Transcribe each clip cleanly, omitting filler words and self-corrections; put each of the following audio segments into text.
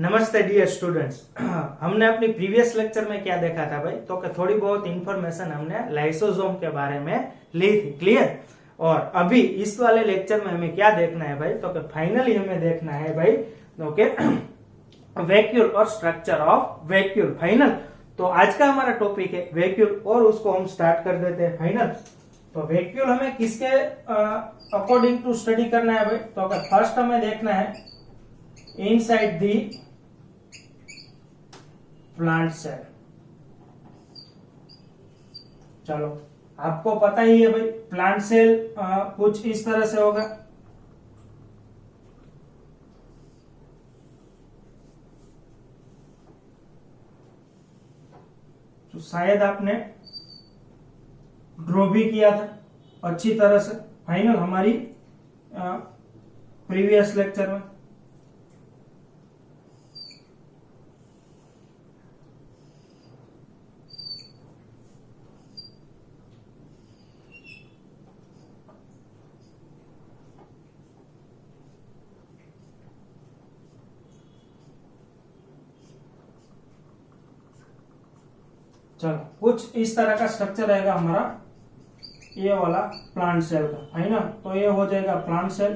नमस्ते dear students. हमने अपनी प्रीवियस लेक्चर में क्या देखा था भाई, तो कि थोड़ी बहुत इंफॉर्मेशन हमने लाइसोसोम के बारे में ली थी। क्लियर। और अभी इस वाले लेक्चर में हमें क्या देखना है भाई, तो कि फाइनली हमें देखना है भाई ओके वैक्यूल और स्ट्रक्चर ऑफ वैक्यूल। फाइनल। तो आज का हमारा टॉपिक है वैक्यूल और उसको हम स्टार्ट कर देते हैं। फाइनल। तो वैक्यूल हमें किसके अकॉर्डिंग टू स्टडी करना है भाई, तो फर्स्ट हमें देखना है inside the plant cell। चलो, आपको पता ही है भाई प्लांट सेल कुछ इस तरह से होगा। तो शायद आपने ड्रॉ भी किया था अच्छी तरह से फाइनल हमारी प्रीवियस लेक्चर में। चलो, कुछ इस तरह का स्ट्रक्चर रहेगा हमारा ये वाला प्लांट सेल का है ना। तो ये हो जाएगा प्लांट सेल।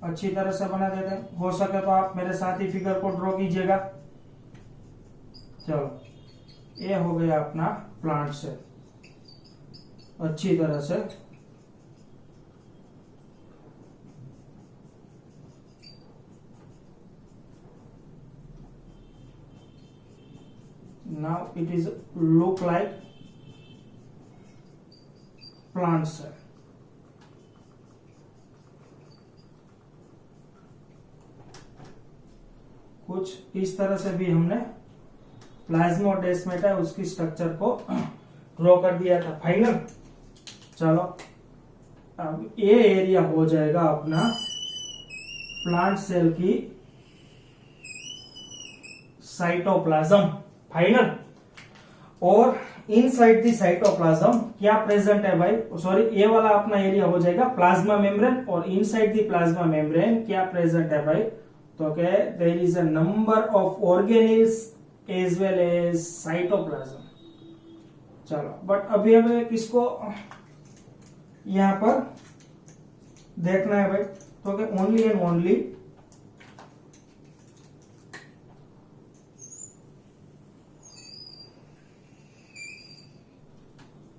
अच्छी तरह से बना देते हैं, हो सके तो आप मेरे साथ ही फिगर को ड्रॉ कीजिएगा। चलो, ये हो गया अपना प्लांट सेल अच्छी तरह से। Now it is look like plant cell। कुछ इस तरह से भी हमने प्लाज्मोडेस्माटा उसकी स्ट्रक्चर को ड्रॉ कर दिया था। फाइनल। चलो, अब ये एरिया हो जाएगा अपना प्लांट सेल की साइटोप्लाज्म। फाइनल। और इनसाइड द साइटोप्लाज्म क्या प्रेजेंट है भाई, सॉरी ये वाला अपना एरिया हो जाएगा प्लाज्मा मेम्ब्रेन। और इनसाइड द प्लाज्मा मेम्ब्रेन क्या प्रेजेंट है भाई, तो क्या there is a number of organelles as well as cytoplasm. चलो, बट अभी हमें किसको यहां पर देखना है भाई, तो क्या ओनली एंड ओनली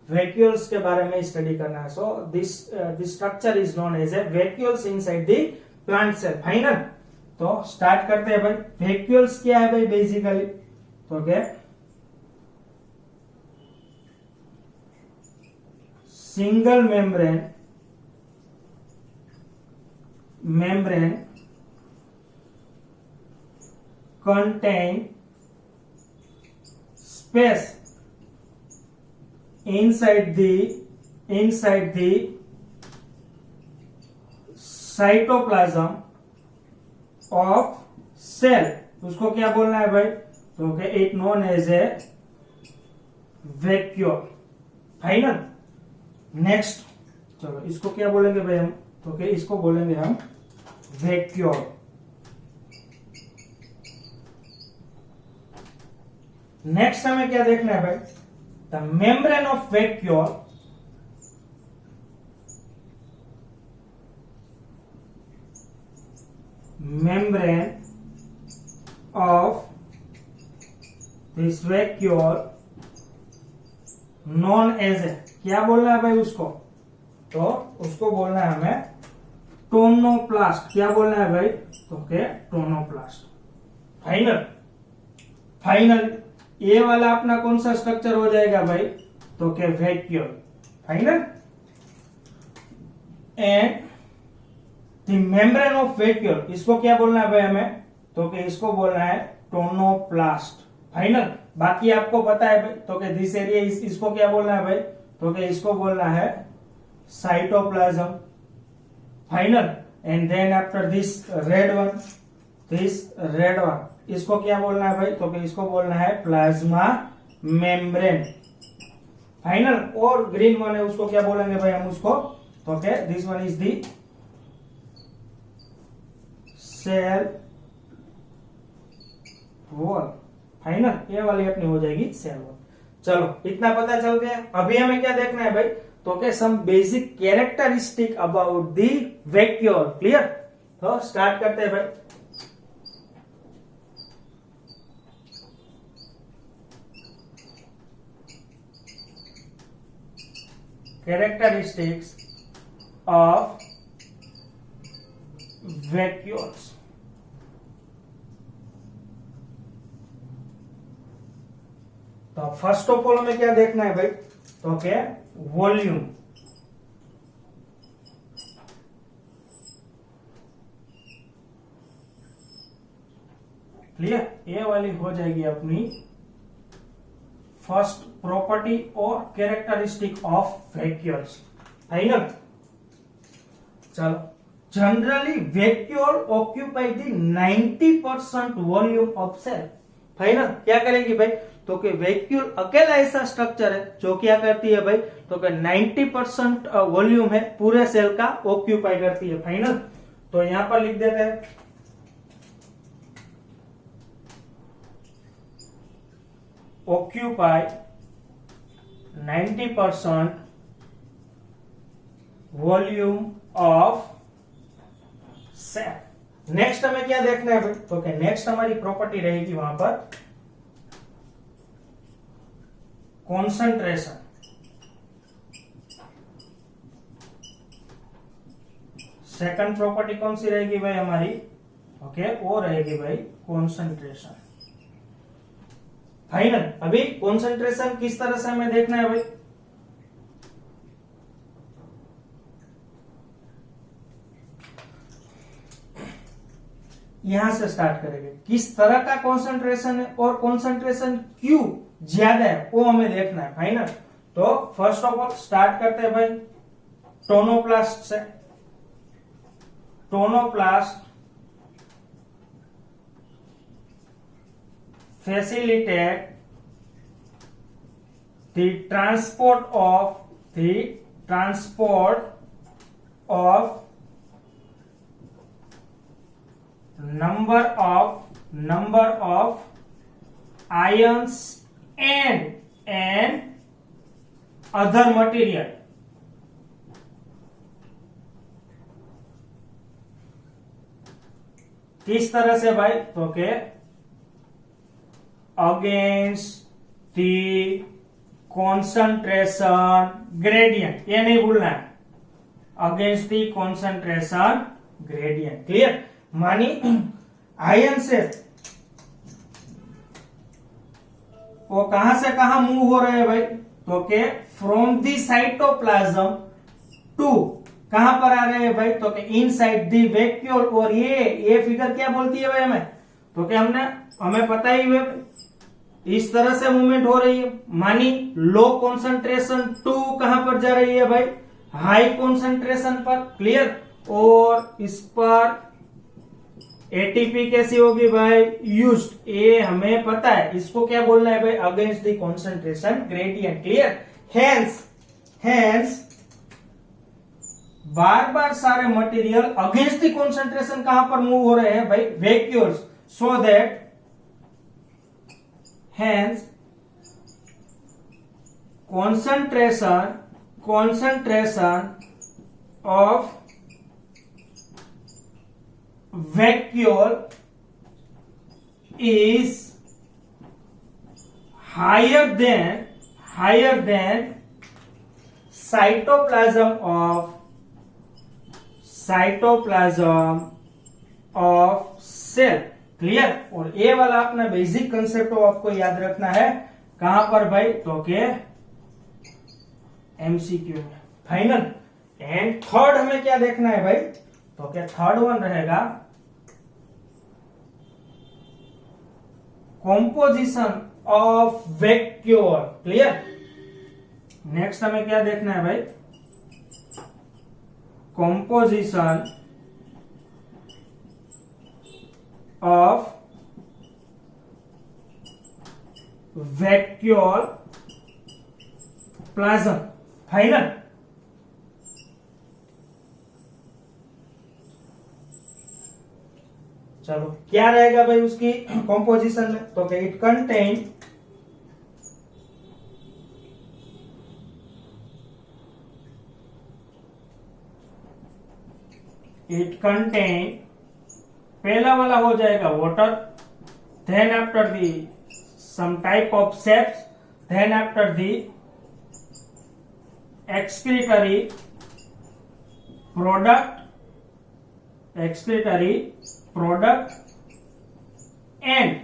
वैक्यूल्स के बारे में स्टडी करना है। So this structure is known as a vacuoles inside the plant cell. Final. तो स्टार्ट करते हैं भाई। वैक्यूल्स क्या है भाई बेसिकली, तो क्या single membrane contain space inside the cytoplasm of cell। उसको क्या बोलना है भाई, तो क्या it known as a vacuole. Final. Next, चलो इसको क्या बोलेंगे भाई हम, तो क्या इसको बोलेंगे हम वैक्यूल। नेक्स्ट हमें क्या देखना है भाई, the membrane of vacuole this vacuole known as a, क्या बोलना है भाई उसको, तो उसको बोलना है हमें टोनोप्लास्ट। क्या बोलना है भाई, तो क्या टोनोप्लास्ट। फाइनल ये वाला अपना कौन सा स्ट्रक्चर हो जाएगा भाई, तो क्या vacuole. Final. And the membrane of vacuole, इसको क्या बोलना है भाई हमें, तो क्या इसको बोलना है टोनोप्लास्ट। फाइनल। बाकी आपको पता है भाई, तो क्या दिस एरिया इसको क्या बोलना है भाई, तो क्या इसको बोलना है cytoplasm. Final. And then after this red one इसको क्या बोलना है भाई, तो इसको बोलना है प्लाज्मा मेम्ब्रेन। फाइनल। और ग्रीन वन है उसको क्या बोलेंगे भाई हम उसको, तो क्या this one is the cell wall. Final, ये वाली अपनी हो जाएगी सेल वॉल। चलो इतना पता चल गया। अभी हमें क्या देखना है भाई, तो के some basic characteristic about the vacuole. Clear, तो स्टार्ट करते हैं भाई। Characteristics of vacuoles. तो फर्स्ट ऑफ ऑल हमें क्या देखना है भाई, तो क्या वॉल्यूम। क्लियर, ये वाली हो जाएगी अपनी फर्स्ट प्रॉपर्टी और कैरेक्टरिस्टिक ऑफ वैक्यूल्स। फाइनल, चलो generally vacuole occupy the 90% volume of cell. Final, क्या करेगी भाई, तो कि वैक्यूल अकेला ऐसा स्ट्रक्चर है जो क्या करती है भाई, तो कि 90% वॉल्यूम है पूरे सेल का ऑक्यूपाई करती है। फाइनल, तो यहां पर लिख देते हैं occupy 90% volume of cell. Next हमें क्या देखना है भाई, तो कि नेक्स्ट हमारी प्रॉपर्टी रहेगी वहां पर कॉन्सेंट्रेशन। सेकंड प्रॉपर्टी कौन सी रहेगी भाई हमारी, ओके, वो रहेगी भाई कॉन्सेंट्रेशन। फाइनल, अभी कॉन्सेंट्रेशन किस तरह से हमें देखना है भाई, यहां से स्टार्ट करेंगे। किस तरह का कॉन्सेंट्रेशन है और कॉन्सेंट्रेशन क्यों ज्यादा है वो हमें देखना है। फाइनल, तो फर्स्ट ऑफ ऑल स्टार्ट करते हैं भाई टोनोप्लास्ट से। Tonoplast facilitate the transport of number of ions and other material। किस तरह से भाई, तो के अगेंस्ट द कॉन्सेंट्रेशन ग्रेडियंट, ये नहीं भूलना है, against the concentration gradient. Clear, मानी आयन से वो कहां से कहां मूव हो रहे हैं भाई, तो के फ्रॉम द साइटोप्लाज्म टू कहां पर आ रहे हैं भाई, तो के इनसाइड द वैक्यूल। और ये फिगर क्या बोलती है भाई हमें, तो के हमें पता ही है इस तरह से मूवमेंट हो रही है। मानी लो कॉन्सेंट्रेशन टू कहां पर जा रही है भाई, हाई कॉन्सेंट्रेशन पर। क्लियर, और इस पर एटीपी कैसी होगी भाई, यूज्ड। ये हमें पता है, इसको क्या बोलना है भाई, against the concentration gradient. Clear, hence बार बार सारे मटेरियल अगेंस्ट द कॉन्सेंट्रेशन कहां पर मूव हो रहे हैं भाई, vacuoles. So that hence concentration of vacuole is higher than cytoplasm of cell। Clear, और ये वाला अपना बेसिक कंसेप्ट आपको याद रखना है कहां पर भाई, तो के एमसीक्यू में। फाइनल, एंड थर्ड हमें क्या देखना है भाई, तो क्या थर्ड वन रहेगा composition of vacuole. Clear, next हमें क्या देखना है भाई, composition of vacuole plasm। Final, चलो क्या रहेगा भाई उसकी कॉम्पोजिशन में, तो कि इट कंटेन पहला वाला हो जाएगा water, then after the some type of saps, then after the excretory product and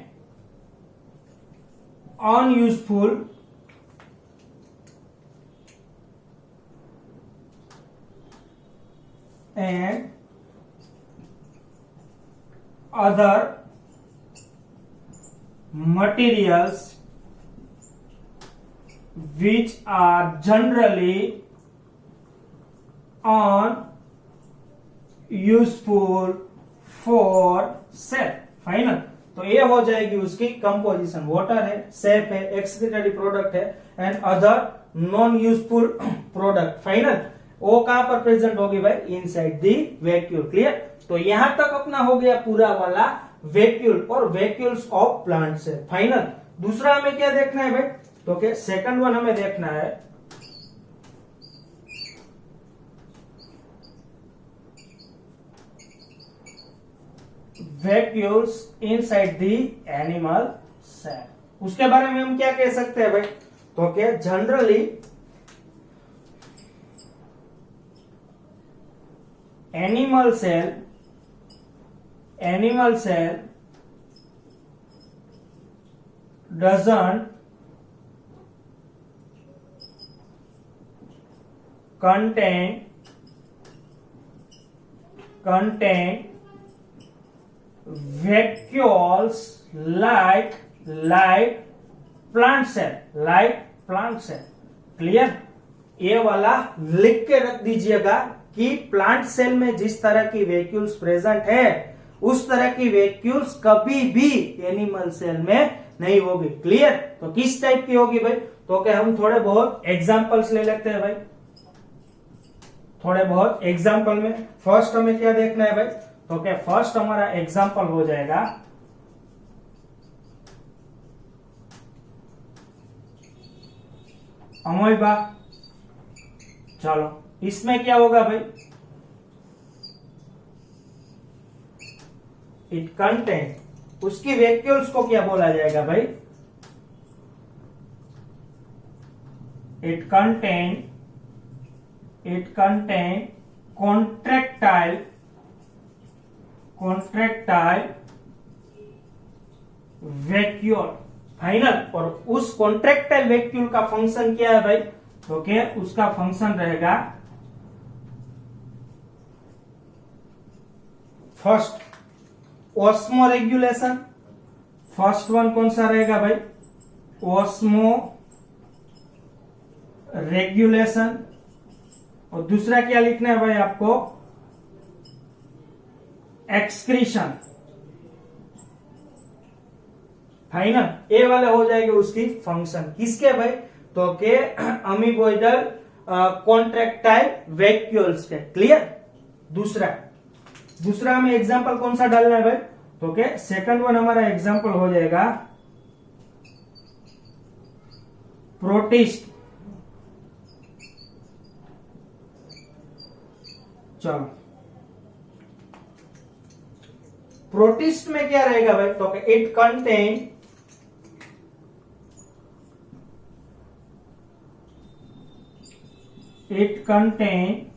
unuseful and other materials which are generally unuseful for cell. Final, तो ये हो जाएगी उसकी कंपोजिशन। वाटर है, सेप है, एक्सक्रीटरी प्रोडक्ट है and other non useful product. Final, वो कहां पर प्रेजेंट होगी भाई? Inside the vacuole. क्लियर? तो यहां तक अपना हो गया पूरा वाला वैक्यूल और वैक्यूल्स ऑफ प्लांट से। फाइनल, दूसरा हमें क्या देखना है भाई? तो क्या सेकंड वन हमें देखना है vacuoles inside the animal cell. उसके बारे में हम क्या कह सकते हैं भाई? तो क्या generally animal cell doesn't contain vacuoles like plant cell। Clear? ये वाला लिख के रख दीजिएगा कि प्लांट सेल में जिस तरह की वैक्यूल्स प्रेजेंट है उस तरह की वैक्यूल्स कभी भी एनिमल सेल में नहीं होगी। क्लियर? तो किस टाइप की होगी भाई? तो क्या हम थोड़े बहुत एग्जांपल्स ले लेते हैं भाई। थोड़े बहुत एग्जांपल में फर्स्ट हमें क्या देखना है भाई? तो क्या फर्स्ट हमारा एग्जांपल हो जाएगा अमोइबा। चलो इसमें क्या होगा भाई? इट कंटेन, उसकी वैक्यूल्स को क्या बोला जाएगा भाई? It contain contractile vacuole. Final, और उस कॉन्ट्रैक्टाइल वैक्यूल का फंक्शन क्या है भाई? तो क्या उसका फंक्शन रहेगा first osmo regulation. First one कौन सा रहेगा भाई? Osmo regulation. और दूसरा क्या लिखना है भाई आपको? एक्सक्रीशन। फाइनल, ए वाले हो जाएंगे उसकी फंक्शन। किसके भाई? तो के अमीबोइडल कॉन्ट्रैक्टाइल वैक्यूल्स के। क्लियर? दूसरा हमें एग्जांपल कौन सा डालना है भाई? तो के सेकंड वन हमारा एग्जांपल हो जाएगा प्रोटिस्ट। चलो प्रोटिस्ट में क्या रहेगा भाई? तो it contain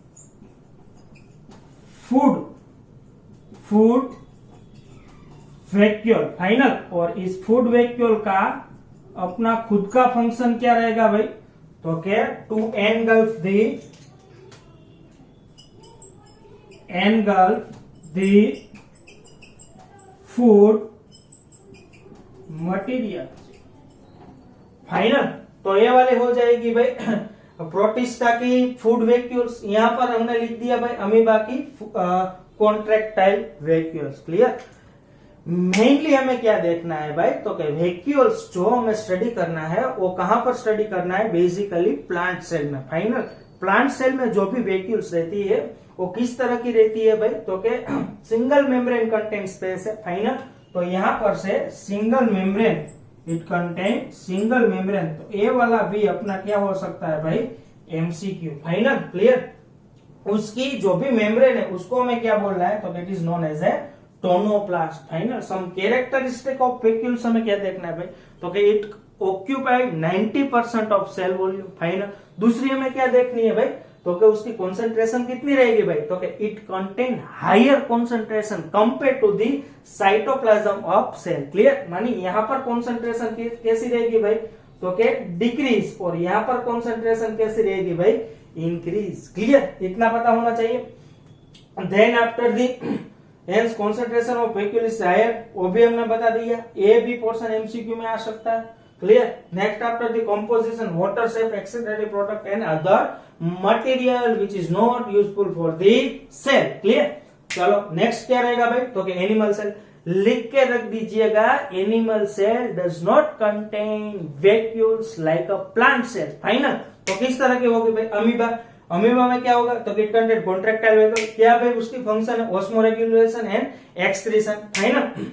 food vacuole. Final, और इस फूड वैक्यूल का अपना खुद का फंक्शन क्या रहेगा भाई? तो क्या to engulf the food material. Final, तो ये वाले हो जाएगी भाई प्रोटिस्टा की फूड वैक्यूल्स। यहां पर हमने लिख दिया भाई अमीबा की कॉन्ट्रैक्टाइल वैक्यूल्स। क्लियर? मेनली हमें क्या देखना है भाई? तो क्या वैक्यूल्स जो हमें स्टडी करना है वो कहां पर स्टडी करना है? बेसिकली प्लांट सेल में। फाइनल, प्लांट सेल में जो भी वैक्यूल्स रहती है वो किस तरह की रहती है भाई, तो के सिंगल मेम्ब्रेन कंटेन स्पेस है, फाइनल। तो यहाँ पर से single membrane, it contain single membrane, तो ये वाला भी अपना क्या हो सकता है भाई, एमसीक्यू, फाइनल, क्लियर। उसकी जो भी मेम्ब्रेन है उसको हमें क्या बोल रहा है, तो it is known as a tonoplast, final. Some characteristic of vacuoles हमें क्या देखना है भाई, तो कि it occupied 90% of cell volume, final. दूसरी हमें क्या देखनी है भाई, तो कि उसकी कॉन्सेंट्रेशन कितनी रहेगी भाई, तो कि it contain higher concentration compare to the cytoplasm of cell, clear. मानी यहाँ पर कॉन्सेंट्रेशन कैसी रहेगी भाई, तो कि डिक्रीज, और यहाँ पर कॉन्सेंट्रेशन कैसी रहेगी भाई, इंक्रीज, क्लियर। इतना पता होना चाहिए। Then after the hence concentration of vacuole is higher, वो भी हमने बता दिया। ए बी पोर्शन एमसीक्यू में आ सकता है, clear. Next after the composition, water sap excretory product and other material which is not useful for the cell, clear. चलो नेक्स्ट क्या रहेगा भाई, तो कि एनिमल सेल, लिख के रख दीजिएगा, animal cell does not contain vacuoles like a plant cell, final. तो किस तरह की होगी भाई, अमीबा, अमीबा में क्या होगा, तो इट कंटेन कॉन्ट्रैक्टाइल वेहिकल, क्या भाई उसकी फंक्शन है osmoregulation and excretion, final.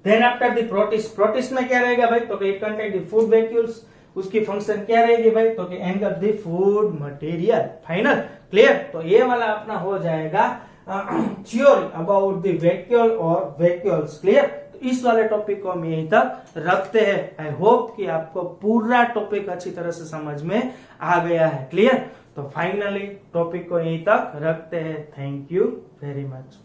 Then after the protist, protist में क्या रहेगा भाई, तो it contain the food vacuoles, उसकी फंक्शन क्या रहेगी भाई, तो कि anchor the food material, final, clear. तो ये वाला अपना हो जाएगा थ्योरी अबाउट द वैक्यूल और वैक्यूल्स, क्लियर। तो इस वाले टॉपिक को हम यहीं तक रखते हैं। आई होप कि आपको पूरा टॉपिक अच्छी तरह से समझ में आ गया है, क्लियर। तो फाइनली टॉपिक को यहीं तक रखते हैं। Thank you very much.